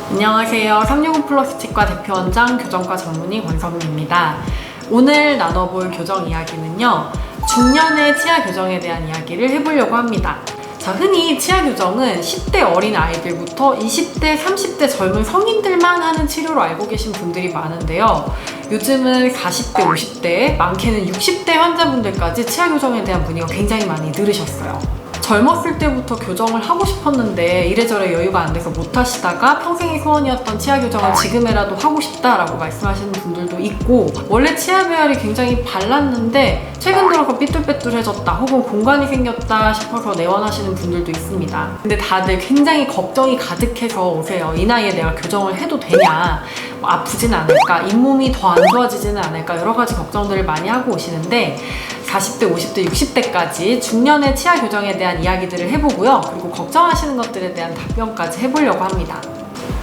안녕하세요. 365플러스 치과 대표원장 교정과 전문의 권선미입니다. 오늘 나눠볼 교정 이야기는요, 중년의 치아 교정에 대한 이야기를 해보려고 합니다. 자, 흔히 치아 교정은 10대 어린 아이들부터 20대, 30대 젊은 성인들만 하는 치료로 알고 계신 분들이 많은데요. 요즘은 40대, 50대, 많게는 60대 환자분들까지 치아 교정에 대한 문의가 굉장히 많이 늘으셨어요. 젊었을 때부터 교정을 하고 싶었는데 이래저래 여유가 안 돼서 못 하시다가 평생의 소원이었던 치아 교정을 지금에라도 하고 싶다라고 말씀하시는 분들도 있고, 원래 치아 배열이 굉장히 발랐는데 최근 들어서 삐뚤빼뚤해졌다 혹은 공간이 생겼다 싶어서 내원하시는 분들도 있습니다. 근데 다들 굉장히 걱정이 가득해서 오세요. 이 나이에 내가 교정을 해도 되냐, 아프진 않을까, 잇몸이 더 안 좋아지지는 않을까, 여러 가지 걱정들을 많이 하고 오시는데 40대, 50대, 60대까지 중년의 치아 교정에 대한 이야기들을 해보고요. 그리고 걱정하시는 것들에 대한 답변까지 해보려고 합니다.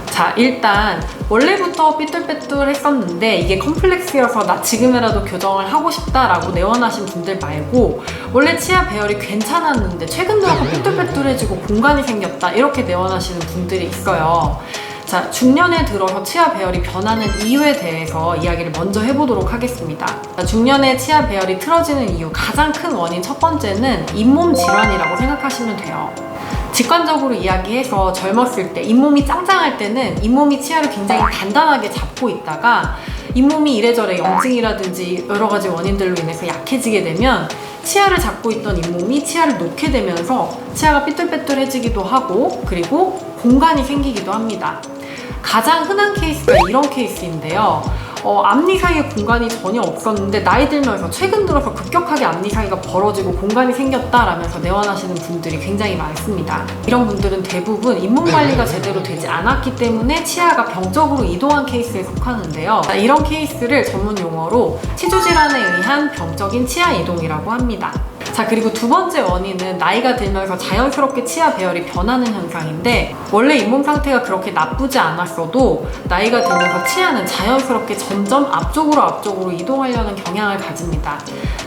자, 일단 원래부터 삐뚤빼뚤했었는데 이게 컴플렉스여서 나 지금이라도 교정을 하고 싶다라고 내원하신 분들 말고, 원래 치아 배열이 괜찮았는데 최근 들어서 삐뚤빼뚤해지고 공간이 생겼다 이렇게 내원하시는 분들이 있어요. 자, 중년에 들어서 치아 배열이 변하는 이유에 대해서 이야기를 먼저 해보도록 하겠습니다. 자, 중년에 치아 배열이 틀어지는 이유, 가장 큰 원인 첫 번째는 잇몸 질환이라고 생각하시면 돼요. 직관적으로 이야기해서 젊었을 때, 잇몸이 짱짱할 때는 잇몸이 치아를 굉장히 단단하게 잡고 있다가 잇몸이 이래저래 염증이라든지 여러 가지 원인들로 인해서 약해지게 되면 치아를 잡고 있던 잇몸이 치아를 놓게 되면서 치아가 삐뚤빼뚤해지기도 하고, 그리고 공간이 생기기도 합니다. 가장 흔한 케이스가 이런 케이스인데요. 앞니 사이에 공간이 전혀 없었는데 나이 들면서 최근 들어서 급격하게 앞니 사이가 벌어지고 공간이 생겼다라면서 내원하시는 분들이 굉장히 많습니다. 이런 분들은 대부분 잇몸 관리가 제대로 되지 않았기 때문에 치아가 병적으로 이동한 케이스에 속하는데요. 이런 케이스를 전문 용어로 치주질환에 의한 병적인 치아 이동이라고 합니다. 자, 그리고 두 번째 원인은 나이가 들면서 자연스럽게 치아 배열이 변하는 현상인데, 원래 잇몸 상태가 그렇게 나쁘지 않았어도 나이가 들면서 치아는 자연스럽게 점점 앞쪽으로 이동하려는 경향을 가집니다.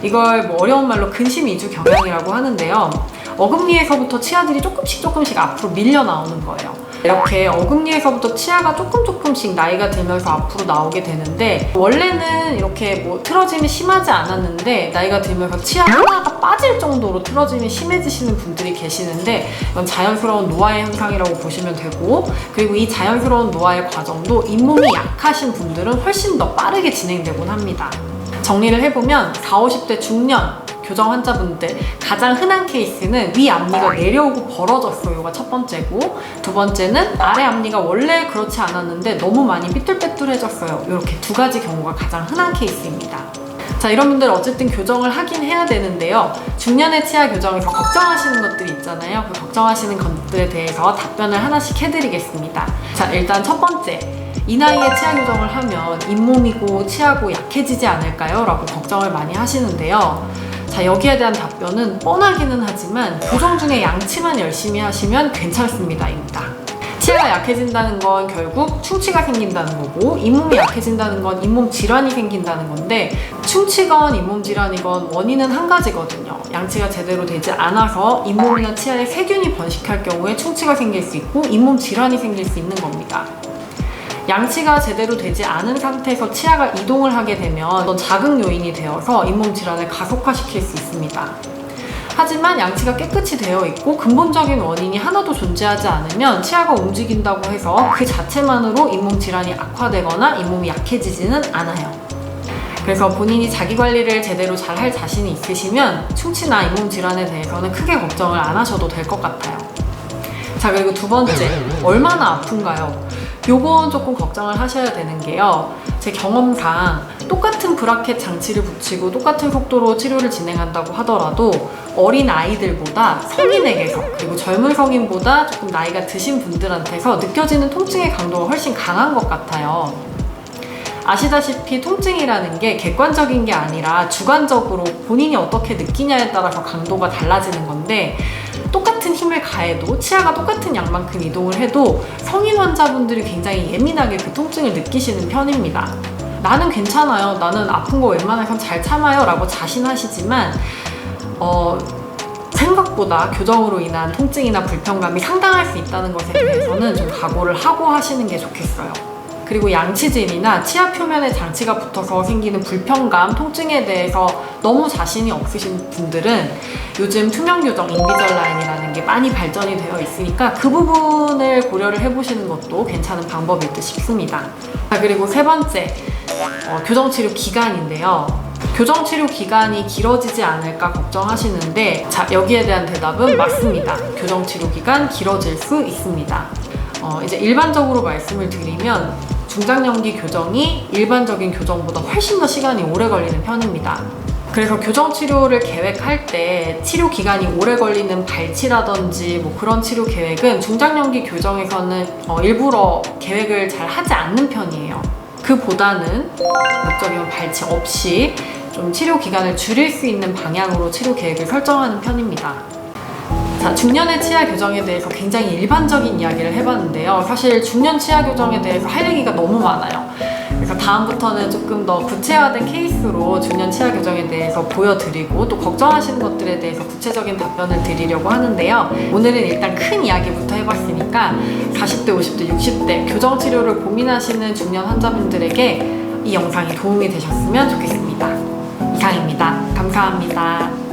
이걸 어려운 말로 근심 이주 경향이라고 하는데요. 어금니에서부터 치아들이 조금씩 앞으로 밀려 나오는 거예요. 이렇게 어금니에서부터 치아가 조금씩 나이가 들면서 앞으로 나오게 되는데, 원래는 이렇게 틀어짐이 심하지 않았는데 나이가 들면서 치아 하나가 빠질 정도로 틀어짐이 심해지시는 분들이 계시는데, 이건 자연스러운 노화의 현상이라고 보시면 되고, 그리고 이 자연스러운 노화의 과정도 잇몸이 약하신 분들은 훨씬 더 빠르게 진행되곤 합니다. 정리를 해보면 40, 50대 중년 교정 환자분들 가장 흔한 케이스는 위 앞니가 내려오고 벌어졌어요가 첫 번째고, 두 번째는 아래 앞니가 원래 그렇지 않았는데 너무 많이 삐뚤빼뚤해졌어요. 이렇게 두 가지 경우가 가장 흔한 케이스입니다. 자, 이런 분들 어쨌든 교정을 하긴 해야 되는데요. 중년의 치아 교정에서 걱정하시는 것들이 있잖아요. 그 걱정하시는 것들에 대해서 답변을 하나씩 해드리겠습니다. 자, 일단 첫 번째, 이 나이에 치아 교정을 하면 잇몸이고 치아고 약해지지 않을까요? 라고 걱정을 많이 하시는데요. 자, 여기에 대한 답변은 뻔하기는 하지만 교정 중에 양치만 열심히 하시면 괜찮습니다 입니다. 치아가 약해진다는 건 결국 충치가 생긴다는 거고, 잇몸이 약해진다는 건 잇몸 질환이 생긴다는 건데, 충치건 잇몸 질환이건 원인은 한 가지거든요. 양치가 제대로 되지 않아서 잇몸이나 치아에 세균이 번식할 경우에 충치가 생길 수 있고 잇몸 질환이 생길 수 있는 겁니다. 양치가 제대로 되지 않은 상태에서 치아가 이동을 하게 되면 어떤 자극 요인이 되어서 잇몸 질환을 가속화시킬 수 있습니다. 하지만 양치가 깨끗이 되어 있고 근본적인 원인이 하나도 존재하지 않으면 치아가 움직인다고 해서 그 자체만으로 잇몸 질환이 악화되거나 잇몸이 약해지지는 않아요. 그래서 본인이 자기 관리를 제대로 잘 할 자신이 있으시면 충치나 잇몸 질환에 대해서는 크게 걱정을 안 하셔도 될 것 같아요. 자, 그리고 두 번째, 얼마나 아픈가요? 요건 조금 걱정을 하셔야 되는 게요, 제 경험상 똑같은 브라켓 장치를 붙이고 똑같은 속도로 치료를 진행한다고 하더라도 어린 아이들보다 성인에게서, 그리고 젊은 성인보다 조금 나이가 드신 분들한테서 느껴지는 통증의 강도가 훨씬 강한 것 같아요. 아시다시피 통증이라는 게 객관적인 게 아니라 주관적으로 본인이 어떻게 느끼냐에 따라서 강도가 달라지는 건데, 똑같은 힘을 가해도 치아가 똑같은 양만큼 이동을 해도 성인 환자분들이 굉장히 예민하게 그 통증을 느끼시는 편입니다. 나는 괜찮아요, 나는 아픈 거 웬만해선 잘 참아요 라고 자신하시지만 생각보다 교정으로 인한 통증이나 불편감이 상당할 수 있다는 것에 대해서는 좀 각오를 하고 하시는 게 좋겠어요. 그리고 양치질이나 치아 표면에 장치가 붙어서 생기는 불편감, 통증에 대해서 너무 자신이 없으신 분들은 요즘 투명 교정 인비절라인이라는 게 많이 발전이 되어 있으니까 그 부분을 고려를 해보시는 것도 괜찮은 방법일 듯 싶습니다. 자, 그리고 세 번째, 교정 치료 기간인데요. 교정 치료 기간이 길어지지 않을까 걱정하시는데, 자, 여기에 대한 대답은 맞습니다. 교정 치료 기간 길어질 수 있습니다. 이제 일반적으로 말씀을 드리면 중장년기 교정이 일반적인 교정보다 훨씬 더 시간이 오래 걸리는 편입니다. 그래서 교정 치료를 계획할 때 치료 기간이 오래 걸리는 발치라든지 뭐 그런 치료 계획은 중장년기 교정에서는 일부러 계획을 잘 하지 않는 편이에요. 그보다는 목적이면 발치 없이 좀 치료 기간을 줄일 수 있는 방향으로 치료 계획을 설정하는 편입니다. 자, 중년의 치아 교정에 대해서 굉장히 일반적인 이야기를 해봤는데요. 사실 중년 치아 교정에 대해서 할 얘기가 너무 많아요. 그래서 다음부터는 조금 더 구체화된 케이스로 중년 치아 교정에 대해서 보여드리고 또 걱정하시는 것들에 대해서 구체적인 답변을 드리려고 하는데요. 오늘은 일단 큰 이야기부터 해봤으니까 40대, 50대, 60대 교정 치료를 고민하시는 중년 환자분들에게 이 영상이 도움이 되셨으면 좋겠습니다. 이상입니다. 감사합니다.